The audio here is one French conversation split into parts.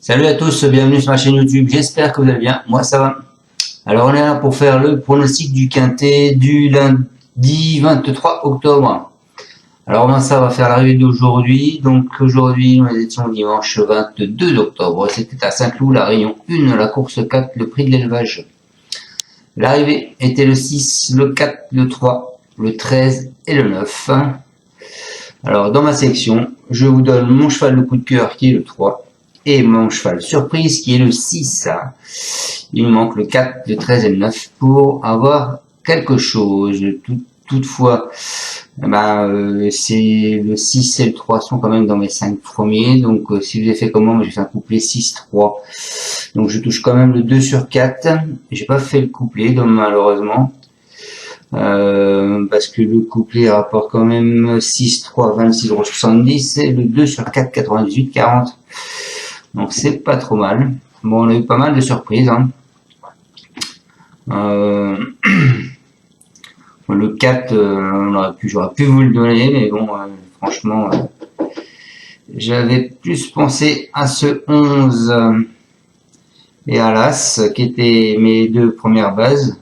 Salut à tous, bienvenue sur ma chaîne YouTube, j'espère que vous allez bien, moi ça va. Alors on est là pour faire le pronostic du quintet du lundi 23 octobre. Alors moi ça va faire l'arrivée d'aujourd'hui, donc aujourd'hui nous étions dimanche 22 octobre, c'était à Saint-Cloud, la Réunion 1, la course 4, le prix de l'élevage. L'arrivée était le 6, le 4, le 3, le 13 et le 9. Alors dans ma sélection, je vous donne mon cheval de coup de cœur qui est le 3. Et mon cheval surprise qui est le 6. Il me manque le 4, le 13 et le 9 pour avoir quelque chose. Toutefois, c'est le 6 et le 3 sont quand même dans mes 5 premiers. Donc si vous avez fait comme moi, j'ai fait un couplet 6-3. Donc je touche quand même le 2 sur 4. J'ai pas fait le couplet, donc malheureusement. Parce que le couplet rapporte quand même 6, 3, 26,70 et le 2 sur 4, 98, 40. Donc c'est pas trop mal. Bon, on a eu pas mal de surprises. Hein. Le 4, j'aurais pu vous le donner, mais bon, franchement, j'avais plus pensé à ce 11 et à l'As, qui étaient mes deux premières bases.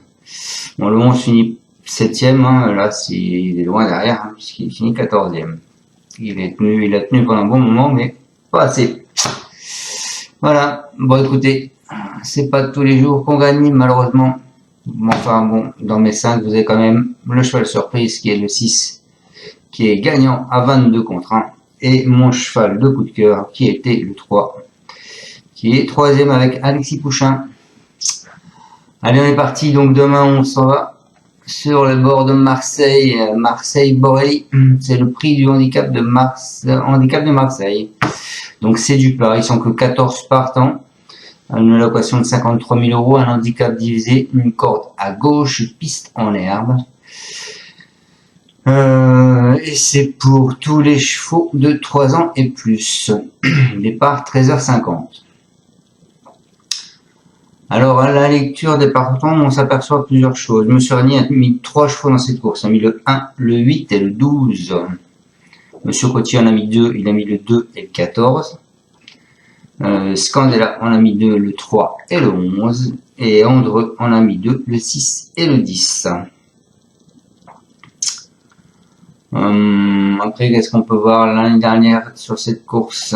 Bon, le 11 finit 7ème, hein, là, il est loin derrière, hein, puisqu'il finit 14ème. Il a tenu pendant un bon moment, mais pas assez. Voilà, bon écoutez, c'est pas tous les jours qu'on gagne malheureusement. Enfin bon, dans mes 5, vous avez quand même le cheval surprise qui est le 6, qui est gagnant à 22 contre 1. Et mon cheval de coup de cœur qui était le 3, qui est 3ème avec Alexis Pouchin. Allez, on est parti, donc demain on s'en va sur le bord de Marseille, Marseille-Borelli. C'est le prix du handicap de Marseille. Donc c'est du plat, ils sont que 14 partants, une allocation de 53 000 €, un handicap divisé, une corde à gauche, piste en herbe. Et c'est pour tous les chevaux de 3 ans et plus. Départ 13h50. Alors à la lecture des partants, on s'aperçoit plusieurs choses. Monsieur Régnier a mis 3 chevaux dans cette course, il a mis le 1, le 8 et le 12. Monsieur Cotier en a mis 2, il a mis le 2 et le 14. Scandella en a mis 2, le 3 et le 11. Et Andreux en a mis 2, le 6 et le 10. Après, qu'est-ce qu'on peut voir l'année dernière sur cette course?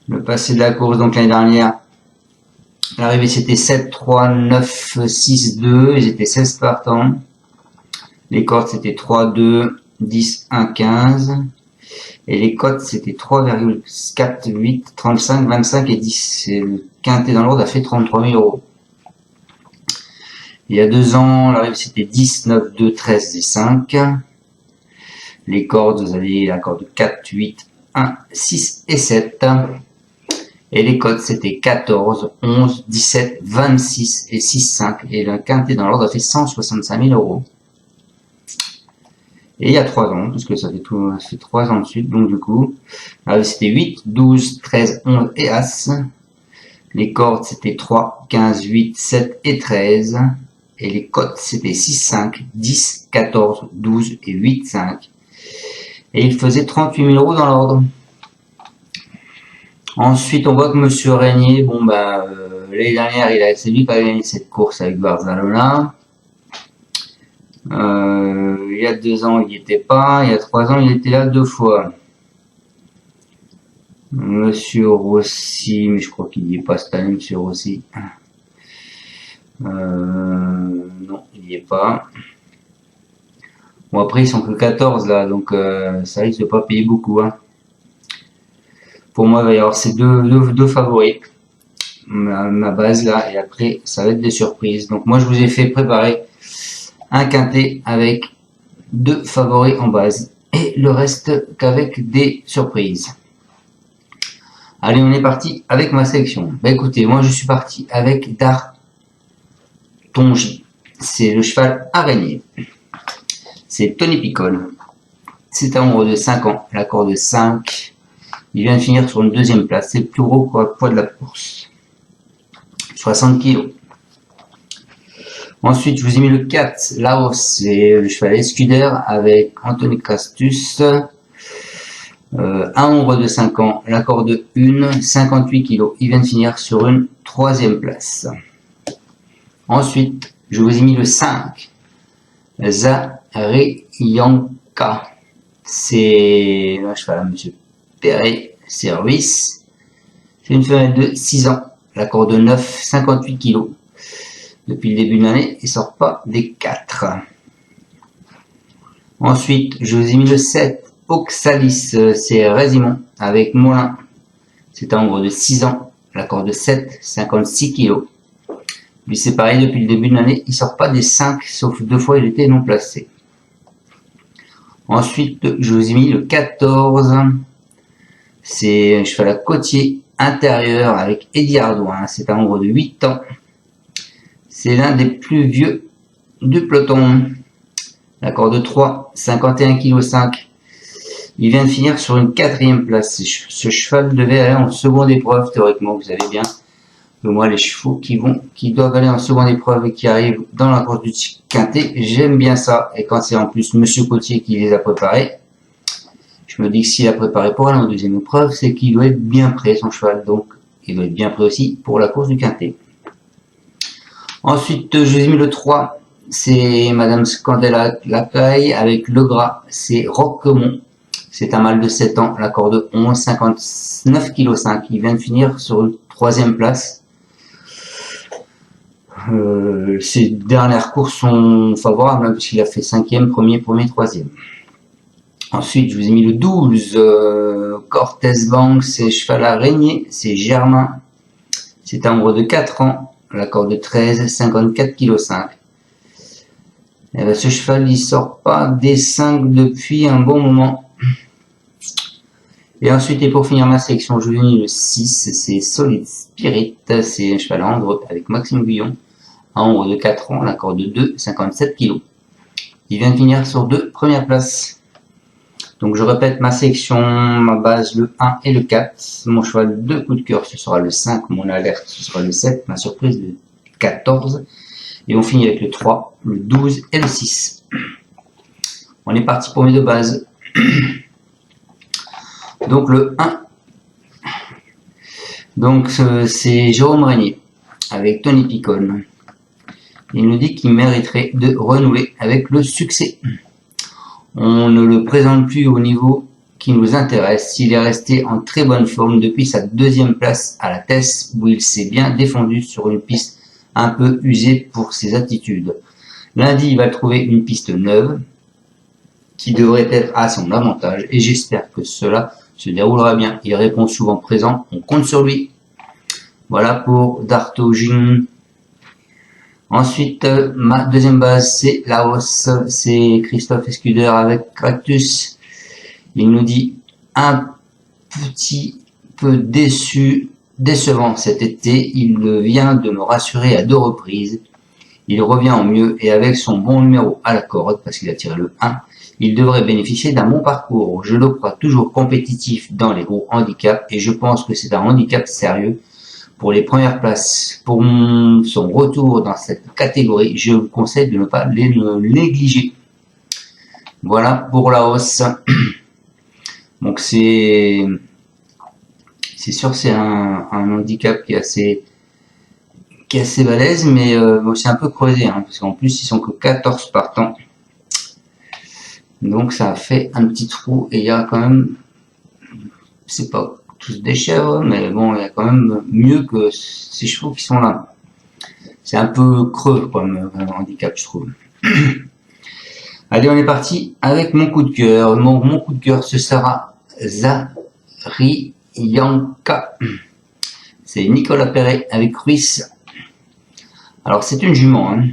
Le passé de la course, donc l'année dernière, l'arrivée c'était 7, 3, 9, 6, 2. Ils étaient 16 partants. Les cordes c'était 3, 2, 10, 1, 15. Et les cotes c'était 3,4, 8, 35, 25 et 10. Et le quintet dans l'ordre a fait 33 000 €. Il y a 2 ans, l'arrivée c'était 10, 9, 2, 13 et 5. Les cordes, vous avez la corde 4, 8, 1, 6 et 7. Et les cotes c'était 14, 11, 17, 26 et 6, 5. Et le quintet dans l'ordre a fait 165 000 €. Et il y a 3 ans, parce que ça fait 3 ans de suite, donc du coup, c'était 8, 12, 13, 11 et As. Les cordes, c'était 3, 15, 8, 7 et 13. Et les cotes, c'était 6, 5, 10, 14, 12 et 8, 5. Et il faisait 38 000 € dans l'ordre. Ensuite, on voit que Monsieur Régnier, l'année dernière, c'est lui qui a gagné cette course avec Barcelona. Il y a 2 ans, il n'y était pas. Il y a 3 ans, il était là 2 fois. Monsieur Rossi, mais je crois qu'il n'y est pas cette année, Monsieur Rossi. Non, il n'y est pas. Bon, après, ils sont que 14 là, donc ça risque de pas payer beaucoup. Hein. Pour moi, il va y avoir ces deux favoris. Ma base là, et après, ça va être des surprises. Donc moi, je vous ai fait préparer un quintet avec 2 favoris en base et le reste qu'avec des surprises. Allez, on est parti avec ma sélection. Écoutez, moi je suis parti avec Dartonji. C'est le cheval araignée. C'est Tony Picole. C'est un nombre de 5 ans, la corde 5. Il vient de finir sur une 2e place. C'est le plus gros poids de la course. 60 kg. Ensuite, je vous ai mis le 4, Laos, c'est le cheval Escuder avec Anthony Castus. Un ombre de 5 ans, la corde 1, 58 kg. Il vient de finir sur une 3e place. Ensuite, je vous ai mis le 5. Zariyanka. C'est un cheval à Monsieur Perret Service. C'est une femelle de 6 ans. La corde 9, 58 kg. Depuis le début de l'année, il ne sort pas des 4. Ensuite, je vous ai mis le 7. Oxalis, c'est Résimon avec Molin. C'est un ombre de 6 ans. La corde 7, 56 kg. Lui, c'est pareil, depuis le début de l'année, il ne sort pas des 5, sauf 2 fois il était non placé. Ensuite, je vous ai mis le 14. C'est un cheval à côtier intérieur avec Eddie Ardouin. C'est un ombre de 8 ans. C'est l'un des plus vieux du peloton. La corde 3, 51,5 kg. Il vient de finir sur une 4e place. Ce cheval devait aller en seconde épreuve, théoriquement, vous savez bien. Que moi, les chevaux qui doivent aller en seconde épreuve et qui arrivent dans la course du quintet, j'aime bien ça. Et quand c'est en plus Monsieur Cotier qui les a préparés, je me dis que s'il a préparé pour aller en 2e épreuve, c'est qu'il doit être bien prêt, son cheval. Donc, il doit être bien prêt aussi pour la course du quintet. Ensuite, je vous ai mis le 3. C'est Madame Scandella Lacaille avec le gras. C'est Roquemont. C'est un mâle de 7 ans. La corde 11, 59,5 kg. Il vient de finir sur une 3e place. Ses dernières courses sont favorables, hein, puisqu'il a fait 5e, 1er, 3e. Ensuite, je vous ai mis le 12. Cortez Bank, c'est cheval à régner. C'est Germain. C'est un ombre de 4 ans. La corde 13, 54,5 kg. Et ben, ce cheval, il sort pas des 5 depuis un bon moment. Et ensuite, et pour finir ma sélection, je vous ai mis le 6, c'est Solid Spirit. C'est un cheval andreux avec Maxime Guillon. Un ombre de 4 ans, la corde 2, 57 kg. Il vient de finir sur 2 premières places. Donc je répète ma sélection, ma base le 1 et le 4. Mon cheval de coup de cœur, ce sera le 5. Mon alerte, ce sera le 7. Ma surprise, le 14. Et on finit avec le 3, le 12 et le 6. On est parti pour mes 2 bases. Donc le 1. Donc c'est Jérôme Régnier avec Tony Picon. Il nous dit qu'il mériterait de renouer avec le succès. On ne le présente plus au niveau qui nous intéresse. Il est resté en très bonne forme depuis sa 2e place à la Tesse, où il s'est bien défendu sur une piste un peu usée pour ses attitudes. Lundi, il va trouver une piste neuve qui devrait être à son avantage et j'espère que cela se déroulera bien. Il répond souvent présent, on compte sur lui. Voilà pour Dartogin. Ensuite, ma 2e base, c'est Laos. C'est Christophe Escuder avec Cactus. Il nous dit un petit peu décevant cet été. Il vient de me rassurer à 2 reprises. Il revient en mieux et avec son bon numéro à la corde, parce qu'il a tiré le 1, il devrait bénéficier d'un bon parcours. Je le crois toujours compétitif dans les gros handicaps et je pense que c'est un handicap sérieux. Pour les premières places, pour son retour dans cette catégorie, je vous conseille de ne pas les négliger. Voilà pour la hausse. Donc c'est sûr, c'est un handicap qui est assez balèze, mais c'est un peu creusé, hein, parce qu'en plus ils sont que 14 partants. Donc ça fait un petit trou et il y a quand même, c'est pas tous des chèvres, mais bon, il y a quand même mieux que ces chevaux qui sont là. C'est un peu creux comme handicap, je trouve. Allez, on est parti avec mon coup de cœur. Mon coup de cœur, ce sera Zariyanka. C'est Nicolas Perret avec Ruiz. Alors, c'est une jument. Hein.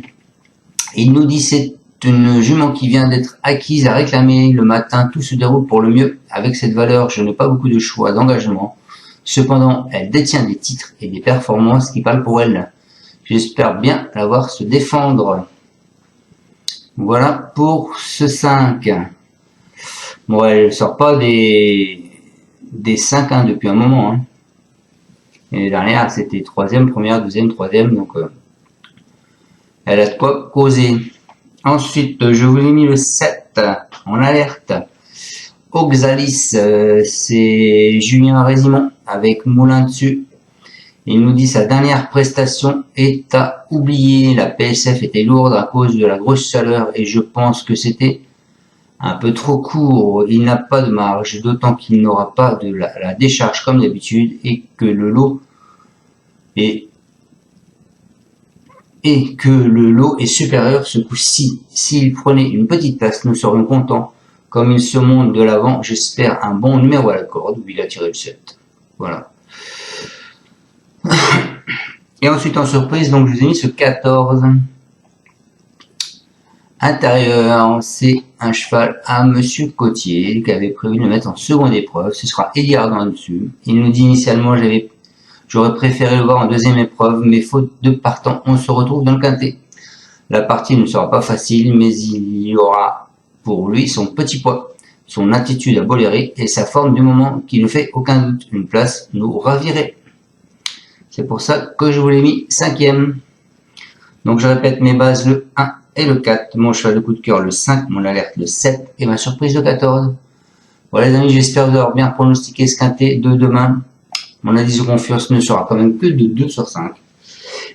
Il nous dit c'est une jument qui vient d'être acquise à réclamer le matin. Tout se déroule pour le mieux. Avec cette valeur, je n'ai pas beaucoup de choix d'engagement. Cependant, elle détient des titres et des performances qui parlent pour elle. J'espère bien la voir se défendre. Voilà pour ce 5. Bon, elle sort pas des 5 hein, depuis un moment. Hein. L'année dernière, c'était 3e, première, 2e, 3e. Donc, elle a de quoi causer. Ensuite, je vous ai mis le 7 en alerte. Oxalis, c'est Julien Résimon avec Moulin dessus. Il nous dit sa dernière prestation est à oublier. La PSF était lourde à cause de la grosse chaleur et je pense que c'était un peu trop court. Il n'a pas de marge, d'autant qu'il n'aura pas de la décharge comme d'habitude et que le lot est supérieur ce coup-ci. S'il prenait une petite place, nous serions contents. Comme il se monte de l'avant, j'espère un bon numéro à la corde où il a tiré le 7. Voilà. Et ensuite en surprise, donc je vous ai mis ce 14. Intérieur, c'est un cheval à Monsieur Cotier qui avait prévu de le mettre en seconde épreuve. Ce sera Eddie Ardant dessus. Il nous dit initialement j'aurais préféré le voir en deuxième épreuve, mais faute de partant, on se retrouve dans le quintet. La partie ne sera pas facile, mais il y aura pour lui son petit poids, son attitude à bolérer et sa forme du moment qui ne fait aucun doute. Une place nous ravirait. C'est pour ça que je vous l'ai mis 5e. Donc je répète mes bases, le 1 et le 4, mon cheval de coup de cœur le 5, mon alerte le 7 et ma surprise le 14. Voilà les amis, j'espère vous avoir bien pronostiqué ce quintet de demain. Mon indice de confiance ne sera quand même que de 2 sur 5.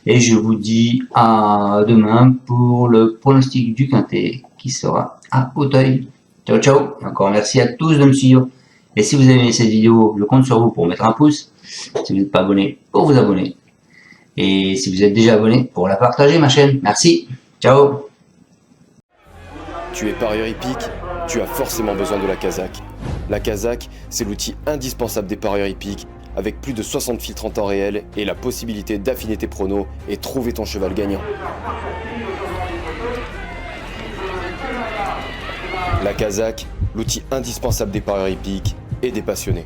Et je vous dis à demain pour le pronostic du quintet qui sera à Auteuil. Ciao ciao, encore merci à tous de me suivre. Et si vous avez aimé cette vidéo, je compte sur vous pour mettre un pouce. Si vous n'êtes pas abonné, pour vous abonner. Et si vous êtes déjà abonné, pour la partager ma chaîne. Merci, ciao. Tu es parieur hippique, tu as forcément besoin de la Kazakh. La Kazakh, c'est l'outil indispensable des parieurs hippiques, avec plus de 60 filtres en temps réel et la possibilité d'affiner tes pronos et trouver ton cheval gagnant. La Kazakh, l'outil indispensable des parieurs hippiques et des passionnés.